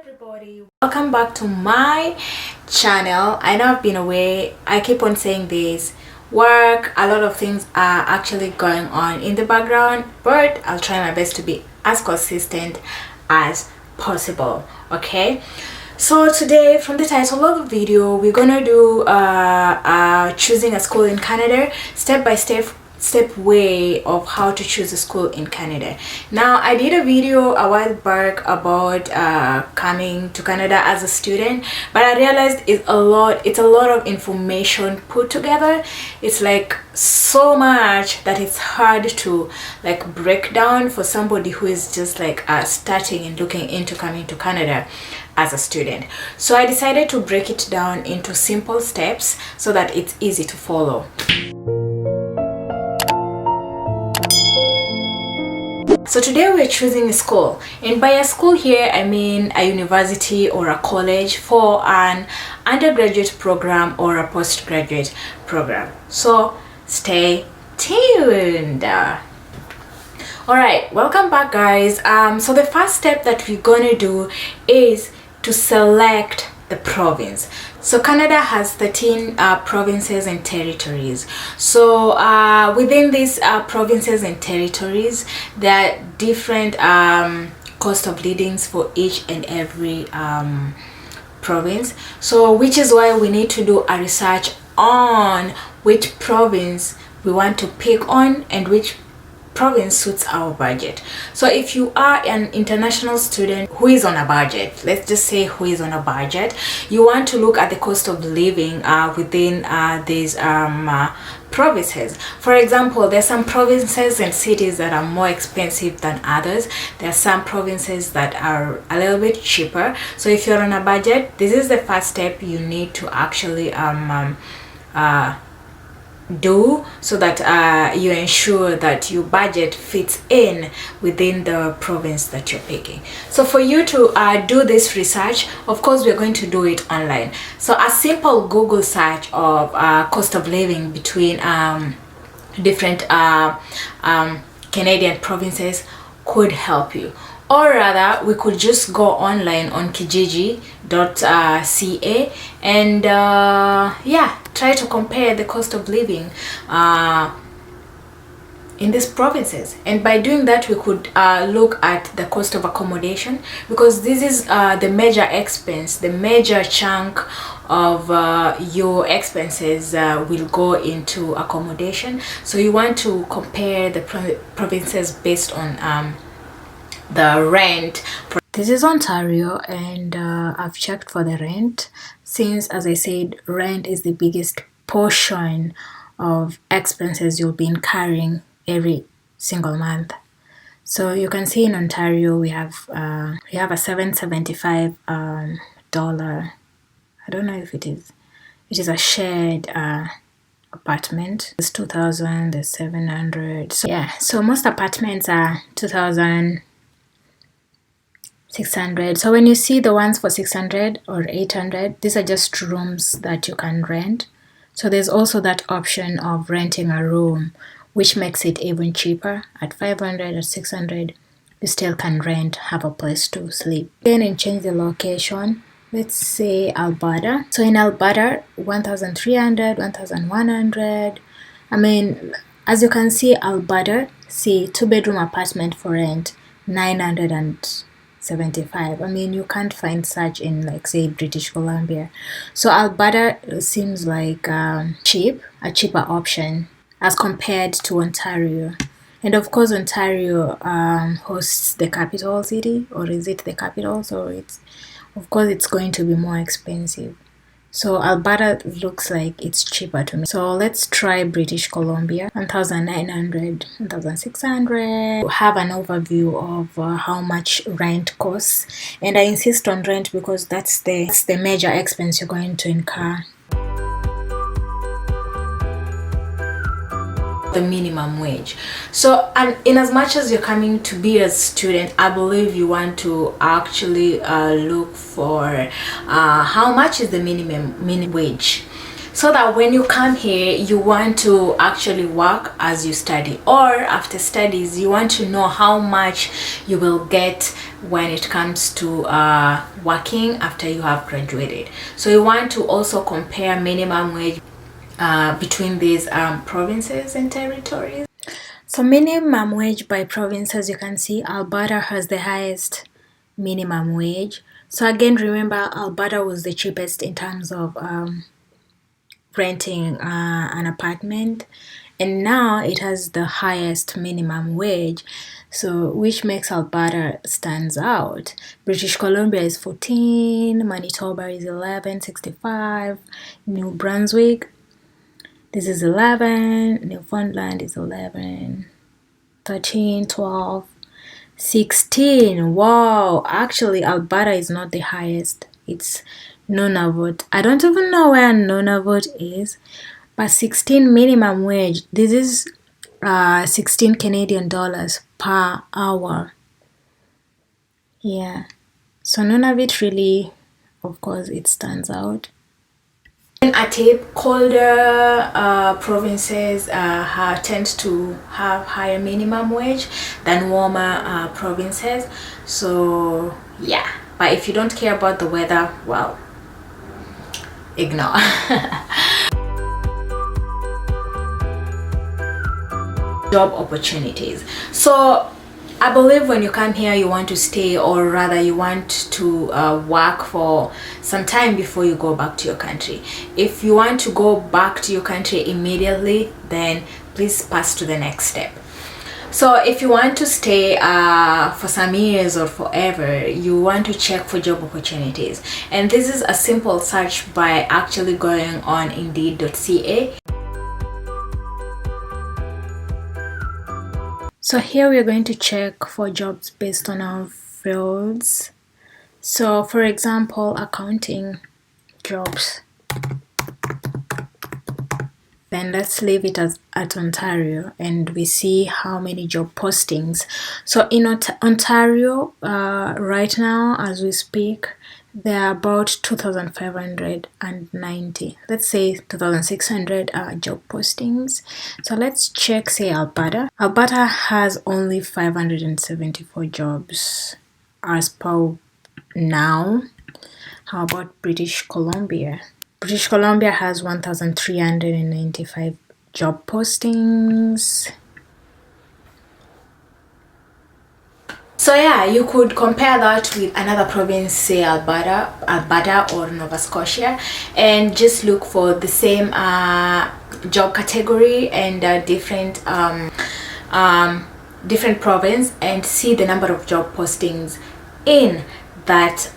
everybody, welcome back to my channel. I know I've been away. I keep on saying this, work, a lot of things are actually going on in the background, but I'll try my best to be as consistent as possible. Okay, so today, from the title of the video, we're gonna do choosing a school in Canada, step by step way of how to choose a school in Canada. Now, I did a video a while back about coming to Canada as a student, but I realized it's a lot of information put together. It's like so much that it's hard to like break down for somebody who is just like starting and looking into coming to Canada as a student. So I decided to break it down into simple steps so that it's easy to follow. So today we're choosing a school, and by a school here I mean a university or a college for an undergraduate program or a postgraduate program. So stay tuned. Alright, welcome back guys. So the first step that we're gonna do is to select the province. So Canada has 13 provinces and territories. So within these provinces and territories, there are different cost of livings for each and every province. So which is why we need to do a research on which province we want to pick on and which province suits our budget. So if you are an international student who is on a budget, let's just say who is on a budget, you want to look at the cost of living within these provinces. For example, there's some provinces and cities that are more expensive than others. There are some provinces that are a little bit cheaper. So if you're on a budget, this is the first step you need to actually do, so that you ensure that your budget fits in within the province that you're picking. So for you to do this research, of course we're going to do it online. So a simple Google search of cost of living between different Canadian provinces could help you. Or rather, we could just go online on kijiji.ca and yeah, try to compare the cost of living in these provinces. And by doing that, we could look at the cost of accommodation, because this is the major expense, the major chunk of your expenses will go into accommodation. So you want to compare the provinces based on the rent. This is Ontario, and I've checked for the rent, since, as I said, rent is the biggest portion of expenses you'll be incurring every single month. So you can see in Ontario we have a $775 dollar. I don't know if it is a shared apartment. It's 2,000, there's 700. So yeah, so most apartments are 2,600. So when you see the ones for 600 or 800, these are just rooms that you can rent. So there's also that option of renting a room, which makes it even cheaper. At 500 or 600, you still can rent, have a place to sleep. Again, and change the location. Let's say Alberta. So in Alberta, 1,300, 1,100. I mean, as you can see, Alberta, see, 2-bedroom apartment for rent, 975. I mean, you can't find such in, like, say, British Columbia. So Alberta seems like a cheaper option as compared to Ontario. And of course, Ontario hosts the capital city, or is it the capital? So of course it's going to be more expensive. So Alberta looks like it's cheaper to me. So let's try British Columbia, 1,900, 1,600. Have an overview of how much rent costs. And I insist on rent because that's the major expense you're going to incur. The minimum wage. So, and in as much as you're coming to be a student, I believe you want to actually look for how much is the minimum wage. so that when you come here you want to actually work as you study, or after studies you want to know how much you will get when it comes to working after you have graduated. So you want to also compare minimum wage between these provinces and territories. So minimum wage by provinces, you can see Alberta has the highest minimum wage. So again, remember Alberta was the cheapest in terms of renting an apartment, and now it has the highest minimum wage, so which makes Alberta stands out. British Columbia is 14, Manitoba is 11.65, New Brunswick, this is 11, Newfoundland is 11, 13, 12, 16. Wow, actually Alberta is not the highest, it's Nunavut. I don't even know where Nunavut is, but 16 minimum wage. This is 16 Canadian dollars per hour. Yeah, so Nunavut really, of course, it stands out. A tip, colder provinces tend to have higher minimum wage than warmer provinces. So yeah, but if you don't care about the weather, well, ignore. Job opportunities. So I believe when you come here, you want to stay, or rather you want to work for some time before you go back to your country. If you want to go back to your country immediately, then please pass to the next step. So if you want to stay for some years or forever, you want to check for job opportunities. And this is a simple search by actually going on indeed.ca. So here we're going to check for jobs based on our fields. So for example, accounting jobs. Then let's leave it at Ontario and we see how many job postings. So in Ontario, right now as we speak, there are about 2,590, let's say 2,600 job postings. So let's check, say Alberta. Alberta has only 574 jobs as per now. How about British Columbia? British Columbia has 1,395 job postings. So yeah, you could compare that with another province, say Alberta or Nova Scotia, and just look for the same job category and different province, and see the number of job postings in that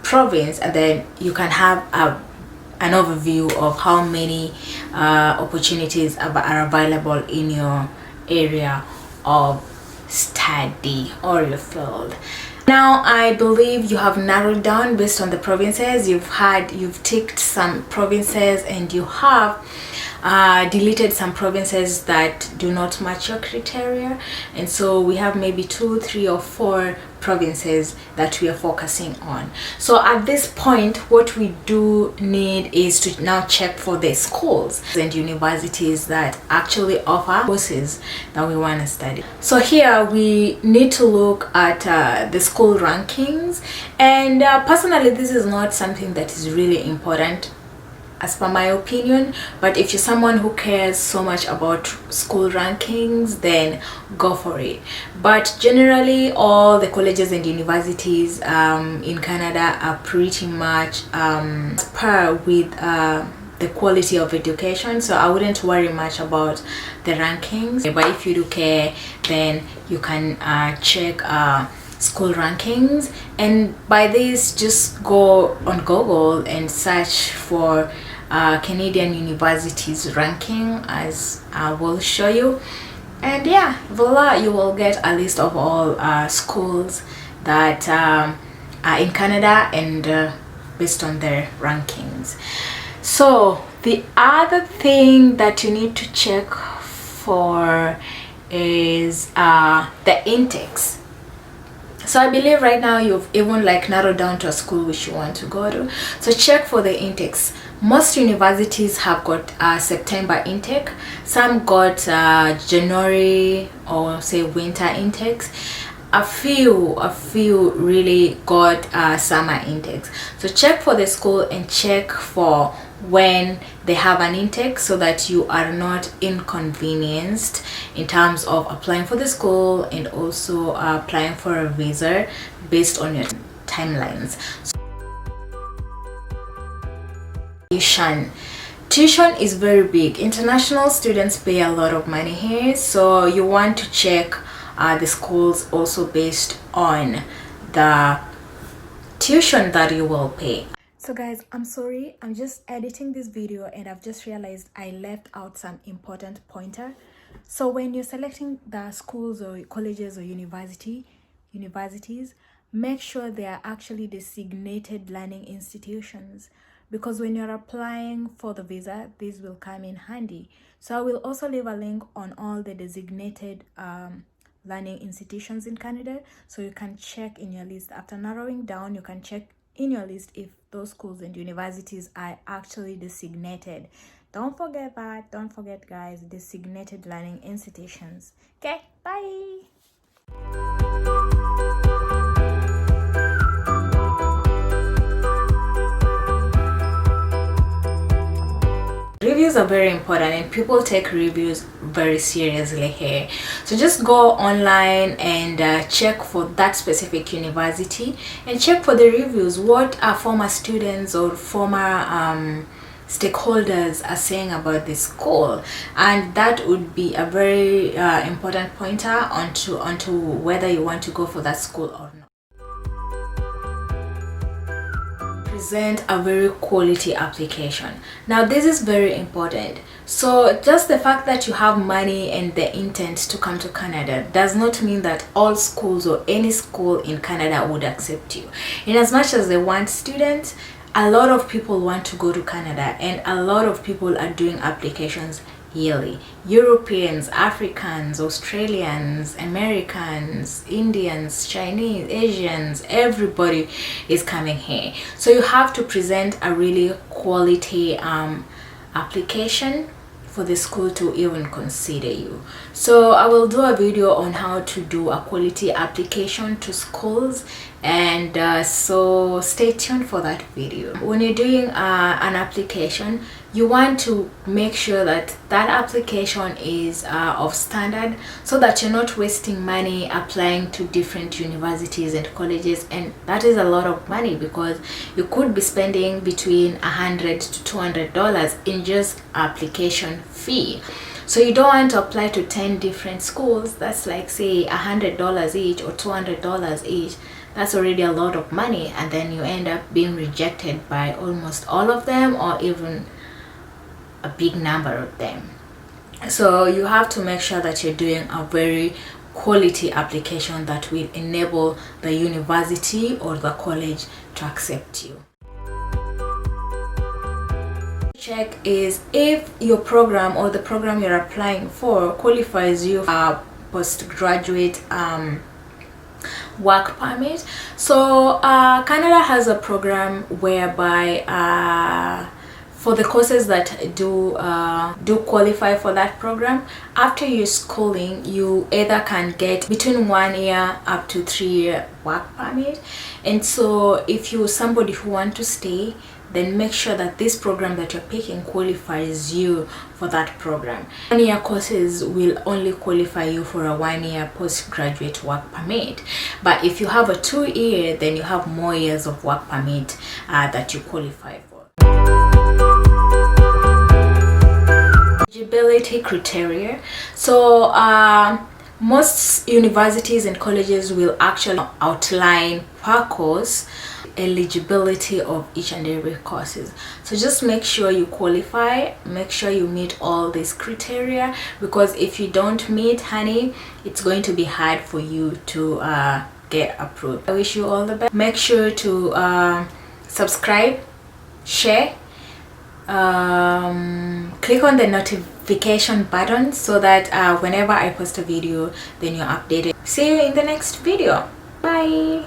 province, and then you can have an overview of how many opportunities are available in your area of study or your field. Now I believe you have narrowed down based on the provinces. You've ticked some provinces and you have deleted some provinces that do not match your criteria, and so we have maybe 2, 3 or 4 provinces that we are focusing on. So at this point, what we do need is to now check for the schools and universities that actually offer courses that we want to study. So here we need to look at the school rankings, and personally this is not something that is really important as per my opinion, but if you're someone who cares so much about school rankings, then go for it. But generally all the colleges and universities in Canada are pretty much par with the quality of education, so I wouldn't worry much about the rankings. But if you do care, then you can check school rankings, and by this just go on Google and search for Canadian universities ranking, as I will show you, and yeah, voila, you will get a list of all schools that are in Canada and based on their rankings. So the other thing that you need to check for is the intakes. So I believe right now you've even narrowed down to a school which you want to go to, so check for the intakes. Most universities have got September intake, some got January or say winter intakes. a few really got summer intakes. So check for the school and check for when they have an intake, so that you are not inconvenienced in terms of applying for the school and also applying for a visa based on your timelines. Tuition is very big. International students pay a lot of money here, so you want to check the schools also based on the tuition that you will pay. So guys, I'm sorry, I'm just editing this video and I've just realized I left out some important pointer. So when you're selecting the schools or colleges or universities, make sure they are actually designated learning institutions, because when you're applying for the visa, this will come in handy. So I will also leave a link on all the designated learning institutions in Canada, so you can check in your list. After narrowing down, you can check in your list if those schools and universities are actually designated. Don't forget that. Don't forget, guys, designated learning institutions. Okay, bye. Reviews are very important and people take reviews very seriously here. So just go online and check for that specific university and check for the reviews, what our former students or former stakeholders are saying about this school, and that would be a very important pointer onto whether you want to go for that school or not. Present a very quality application. Now this is very important. So just the fact that you have money and the intent to come to Canada does not mean that all schools or any school in Canada would accept you. In as much as they want students, a lot of people want to go to Canada and a lot of people are doing applications yearly. Europeans, Africans, Australians, Americans, Indians, Chinese, Asians, everybody is coming here. So you have to present a really quality application for the school to even consider you. So I will do a video on how to do a quality application to schools, and so stay tuned for that video. When you're doing an application, you want to make sure that that application is of standard, so that you're not wasting money applying to different universities and colleges, and that is a lot of money because you could be spending between $100 to $200 in just application fee. So you don't want to apply to 10 different schools. That's like, say, $100 each or $200 each. That's already a lot of money, and then you end up being rejected by almost all of them or even a big number of them. So you have to make sure that you're doing a very quality application that will enable the university or the college to accept you. Check is if your program or the program you're applying for qualifies you for postgraduate work permit. So Canada has a program whereby for the courses that do qualify for that program, after your schooling, you either can get between 1 year up to 3 year work permit. And so if you're somebody who want to stay, then make sure that this program that you're picking qualifies you for that program. 1 year courses will only qualify you for a 1 year postgraduate work permit. But if you have a 2 year, then you have more years of work permit that you qualify for. Eligibility criteria. So most universities and colleges will actually outline per course eligibility of each and every courses. So just make sure you qualify, make sure you meet all these criteria, because if you don't meet, honey, it's going to be hard for you to get approved. I wish you all the best. Make sure to subscribe, share, click on the notification button so that whenever I post a video, then you're updated. See you in the next video. Bye.